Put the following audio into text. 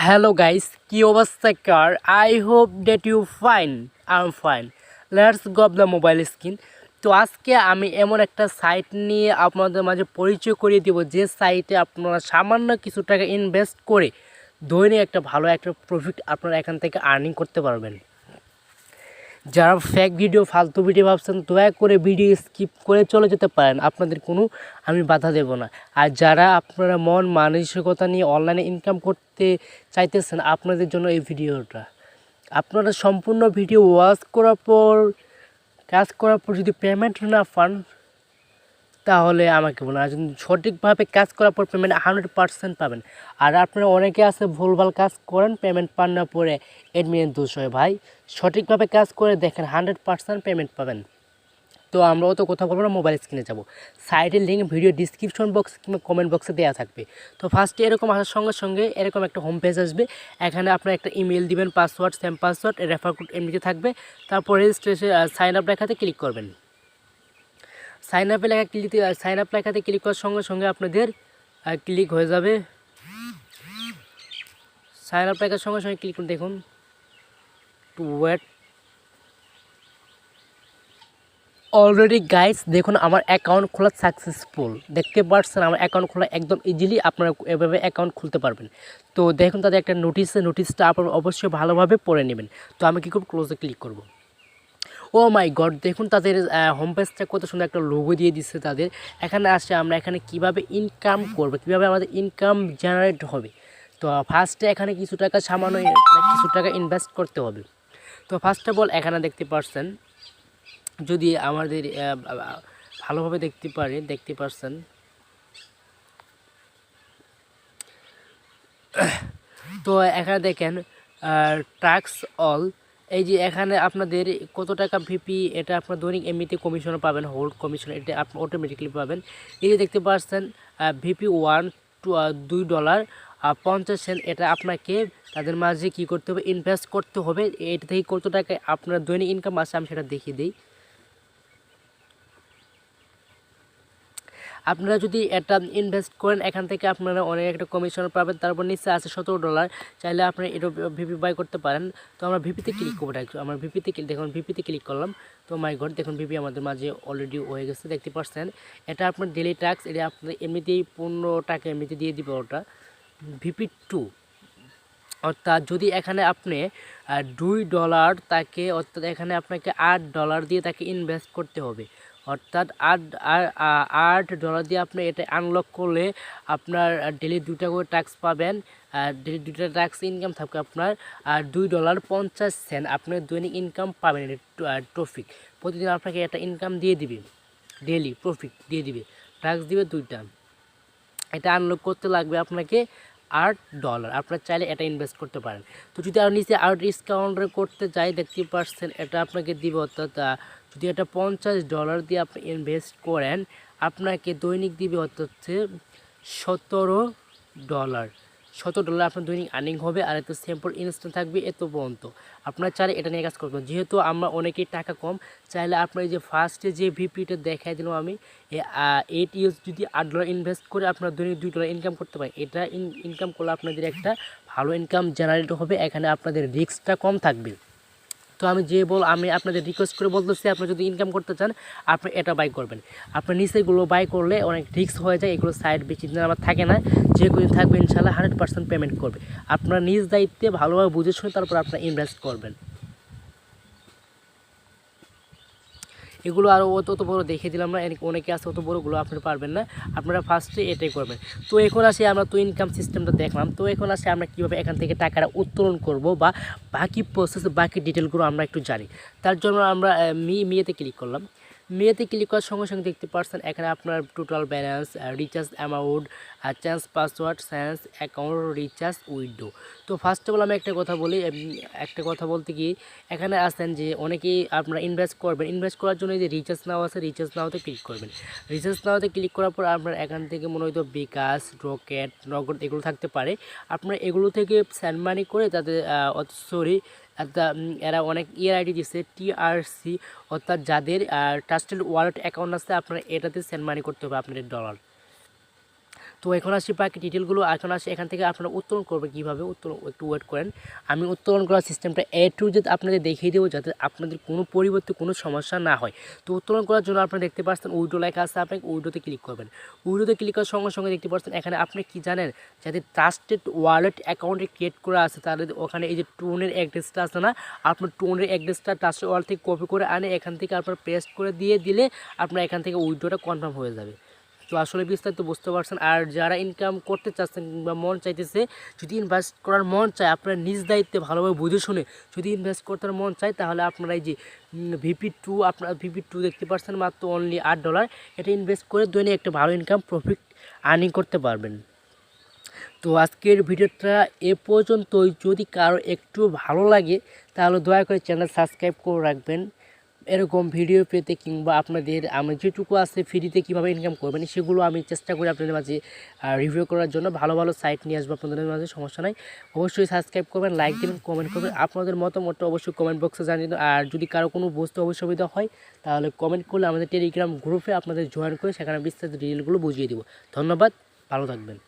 Hello guys, কি অবস্থা কার? I hope that you fine. I'm fine. Let's go up the mobile screen. তো আজকে আমি এমন একটা সাইট নিয়ে আপনাদের মাঝে পরিচয় করিয়ে দেব, যে সাইটে আপনারা সামান্য কিছু টাকা ইনভেস্ট করে দৈনিক একটা ভালো একটা প্রফিট আপনারা এখান থেকে আর্নিং করতে পারবেন। যারা ফেক ভিডিও ফালতু ভিডিও ভাবছেন, দয়া করে ভিডিও স্কিপ করে চলে যেতে পারেন, আপনাদের কোনো আমি বাধা দেব না। আর যারা আপনারা মন মানসিকতা নিয়ে অনলাইনে ইনকাম করতে চাইতেছেন, আপনাদের জন্য এই ভিডিওটা। আপনারা সম্পূর্ণ ভিডিও ওয়াচ করার পর কাজ করার পর যদি পেমেন্ট না পান, তাহলে আমাকে বলুন। আর যদি সঠিকভাবে কাজ করার পর পেমেন্ট 100% পাবেন। আর আপনারা অনেকে আছে ভুলভাল কাজ করেন, পেমেন্ট পান না, পরে অ্যাডমিনের দোষ হয়। ভাই, সঠিকভাবে কাজ করে দেখেন, 100% পেমেন্ট পাবেন। তো আমরা তো কথা বলবো না, মোবাইল স্ক্রিনে যাব। সাইটের লিঙ্ক ভিডিও ডিসক্রিপশন বক্স কিংবা কমেন্ট বক্সে দেওয়া থাকবে। তো ফার্স্টে এরকম আসার সঙ্গে সঙ্গে এরকম একটা হোম পেজ আসবে। এখানে আপনার একটা ইমেল দিবেন, password, same password, refer code এমনিতে থাকবে। তারপর রেজিস্ট্রেশন সাইন আপ লেখাতে ক্লিক করবেন। সাইন আপ লেখাতে ক্লিক করার সঙ্গে সঙ্গে আপনাদের ক্লিক হয়ে যাবে। সাইন আপ লেখার সঙ্গে সঙ্গে ক্লিক করুন। দেখুন, টু ওয়েট। অলরেডি গাইস দেখুন, আমার অ্যাকাউন্ট খোলা সাকসেসফুল। দেখতে পাচ্ছেন আমার অ্যাকাউন্ট খোলা একদম ইজিলি। আপনারা এভাবে অ্যাকাউন্ট খুলতে পারবেন। তো দেখুন, তাদের একটা নোটিশটা আপনারা অবশ্যই ভালোভাবে পড়ে নেবেন। তো আমি কী করব, ক্লোজে ক্লিক করব। ও মাই গড, দেখুন তাদের হোম পেজটা কত সুন্দর একটা লোগো দিয়ে দিচ্ছে তাদের। এখানে আসে আমরা এখানে কিভাবে ইনকাম করব, কিভাবে আমাদের ইনকাম জেনারেট হবে। তো ফার্স্টে এখানে কিছু টাকা ইনভেস্ট করতে হবে। তো ফার্স্ট অফ অল এখানে দেখতে পাচ্ছেন, যদি আমাদের ভালোভাবে দেখতে পাচ্ছেন, তো এখানে দেখেন ট্যাক্স অল। এই যে এখানে আপনাদের কত টাকা ভিপি, এটা আপনার দৈনিক এমনিতে কমিশনও পাবেন, হোল্ড কমিশন, এটা আপনি অটোমেটিকলি পাবেন। এই যে দেখতে পাচ্ছেন ভিপি 2 $2.50। এটা আপনাকে তাদের মাঝে কি করতে হবে, ইনভেস্ট করতে হবে। এটা থেকে কত টাকা আপনার দৈনিক ইনকাম আছে আমি সেটা দেখিয়ে দিই। আপনারা যদি এটা ইনভেস্ট করেন, এখান থেকে আপনারা অনেক একটা কমিশন পাবেন। তারপর নিচে আছে $17। চাইলে আপনারা এটা ভিপি বাই করতে পারেন। তো আমরা ভিপিতে ক্লিক করবো। আমার ভিপিতে ক্লিক করলাম। তো মাই গড, দেখুন ভিপি আমাদের মাঝে অলরেডি হয়ে গেছে, দেখতে পাচ্ছেন। এটা আপনার ডেলি ট্যাক্স, এটা আপনার এমনিতেই 15 টাকা এমনিতে দিয়ে দিবে ওটা। ভিপি 2, অর্থাৎ যদি এখানে আপনি $2 তাকে, অর্থাৎ এখানে আপনাকে $8 দিয়ে তাকে ইনভেস্ট করতে হবে। অর্থাৎ $8 দিয়ে আপনি এটা আনলক করলে আপনার ডেলি 2টা করে ট্যাক্স পাবেন। ডেলি 2টা ট্যাক্স ইনকাম থাকবে আপনার $2.50। আপনার দৈনিক ইনকাম পাবেন। ট্রফিক প্রতিদিন আপনাকে একটা ইনকাম দিয়ে দিবে, ডেলি প্রফিট দিয়ে দিবে, ট্যাক্স দিবে 2টা। এটা আনলক করতে লাগবে আপনাকে $8। আপনারা চাইলে এটা ইনভেস্ট করতে পারেন। তো যদি আর নিচে আর ডিসকাউন্ট করতে চাই, দেখতে পাচ্ছেন এটা আপনাকে দিবে। অর্থাৎ যদি এটা $50 দিয়ে আপনি ইনভেস্ট করেন, আপনাকে দৈনিক দিবে অর্থাৎ $17। $17 আপনার দৈনিক আর্নিং হবে। আর এত সিম্পল ইনস্ট্যান্ট থাকবে এত পর্যন্ত। আপনারা চাইলে এটা নিয়ে কাজ করবেন। যেহেতু আমরা অনেকেই টাকা কম, চাইলে আপনার যে ফার্স্টে যে ভিপিটা দেখাই দিলাম আমি, 8 ইউএস যদি $8 ইনভেস্ট করে আপনার দৈনিক $2 ইনকাম করতে পারেন। এটা ইনকাম করলে আপনাদের একটা ভালো ইনকাম জেনারেট হবে। এখানে আপনাদের রিস্কটা কম থাকবে। তো আমি আপনাদের রিকোয়েস্ট করে বলতেছি, আপনি যদি ইনকাম করতে চান, আপনি এটা বাই করবেন। আপনার নিচেগুলো বাই করলে অনেক রিস্ক হয়ে যায়, এগুলো সাইড বেশি দিন আমার থাকে না। যে কোনো থাকবে ইনশাল্লাহ 100% পেমেন্ট করবে। আপনার নিজ দায়িত্বে ভালোভাবে বুঝে শুনে তারপর আপনার ইনভেস্ট করবেন। এগুলো আরও অত বড় দেখিয়ে দিলাম না, অনেকে আছে অত বড়গুলো আপনারা পারবেন না। আপনারা ফার্স্টে এটাই করবেন। তো এখন আসি আমরা তো ইনকাম সিস্টেমটা দেখলাম। তো এখন আসি আমরা কীভাবে এখান থেকে টাকাটা উত্তোলন করব, বা বাকি প্রসেস, বাকি ডিটেলগুলো আমরা একটু জানি। তার জন্য আমরা মেয়েতে ক্লিক করলাম। মেয়েতে ক্লিক করার সঙ্গে সঙ্গে দেখতে পাচ্ছেন এখানে আপনার total balance, recharge amount, change password, change account, recharge withdraw. তো ফার্স্ট অফ অল আমি একটা কথা বলতে কি, এখানে আসেন যে অনেকেই আপনারা ইনভেস্ট করবেন। ইনভেস্ট করার জন্য যে রিচার্জ নাও আছে, রিচার্জ নাওতে ক্লিক করবেন। রিচার্জ নাওতে ক্লিক করার পর আপনার এখান থেকে মনে হয়তো বিকাশ, রকেট, নগদ এগুলো থাকতে পারে। আপনারা এগুলো থেকে সেন্ড মানি করে তাদের এরা অনেক আইডি দিচ্ছে TRC, অর্থাৎ যাদের ট্রাস্টেড ওয়ালেট অ্যাকাউন্ট আছে, আপনারা এটাতে সেন্ড মানি করতে হবে আপনাদের $। তো এখন আসি বাকি ডিটেলগুলো। এখন আসি এখান থেকে আপনারা উত্তোলন করবেন কীভাবে। উত্তোলন একটু ওয়েট করেন, আমি উত্তোলন করার সিস্টেমটা A to Z আপনাদের দেখিয়ে দেবো, যাতে আপনাদের কোনো পরিবর্তে কোনো সমস্যা না হয়। তো উত্তোলন করার জন্য আপনারা দেখতে পাচ্ছেন উইডো লেখা আছে, আপনাকে উইডোতে ক্লিক করবেন। উইডোতে ক্লিক করার সঙ্গে সঙ্গে দেখতে পাচ্ছেন এখানে আপনি কি জানেন, যাতে ট্রাস্টেড ওয়ালেট অ্যাকাউন্টে ক্রিয়েট করা আছে তাহলে ওখানে এই যে টোনের অ্যাড্রেসটা আছে না, আপনার টোনের অ্যাড্রেসটা ট্রাস্টেড ওয়ালেট থেকে কপি করে আনে এখান থেকে আপনার পেস্ট করে দিয়ে দিলে আপনার এখান থেকে উইডোটা কনফার্ম হয়ে যাবে। তো আসলে বিস্তারিত বুঝতে পারছেন। আর যারা ইনকাম করতে চাচ্ছেন বা মন চাইতেছে, যদি ইনভেস্ট করার মন চায় আপনার নিজ দায়িত্বে ভালোভাবে বুঝে শুনে যদি ইনভেস্ট করতে মন চায়, তাহলে আপনারা এই যে VP2 আপনার VP2 দেখতে পাচ্ছেন মাত্র অনলি $8, এটা ইনভেস্ট করে দৈনিক একটা ভালো ইনকাম প্রফিট আর্নিং করতে পারবেন। তো আজকের ভিডিওটা এ পর্যন্তই। যদি কারো একটু ভালো লাগে তাহলে দয়া করে চ্যানেল সাবস্ক্রাইব করে রাখবেন এরকম ভিডিও পেতে, কিংবা আপনাদের আমি যেটুকু আছে ফ্রিতে কীভাবে ইনকাম করবেন সেগুলো আমি চেষ্টা করি আপনাদের মাঝে রিভিউ করার জন্য। ভালো ভালো সাইট নিয়ে আসবো আপনাদের মাঝে, সমস্যা নাই। অবশ্যই সাবস্ক্রাইব করবেন, লাইক দেবেন, কমেন্ট করবেন, আপনাদের মতামতটা অবশ্যই কমেন্ট বক্সে জানিয়ে দেবেন। আর যদি কারো কোনো বুঝতে অসুবিধা হয় তাহলে কমেন্ট করলে আমাদের টেলিগ্রাম গ্রুপে আপনাদের জয়েন করে সেখানে বিস্তারিত ডিটেলগুলো বুঝিয়ে দেবো। ধন্যবাদ, ভালো থাকবেন।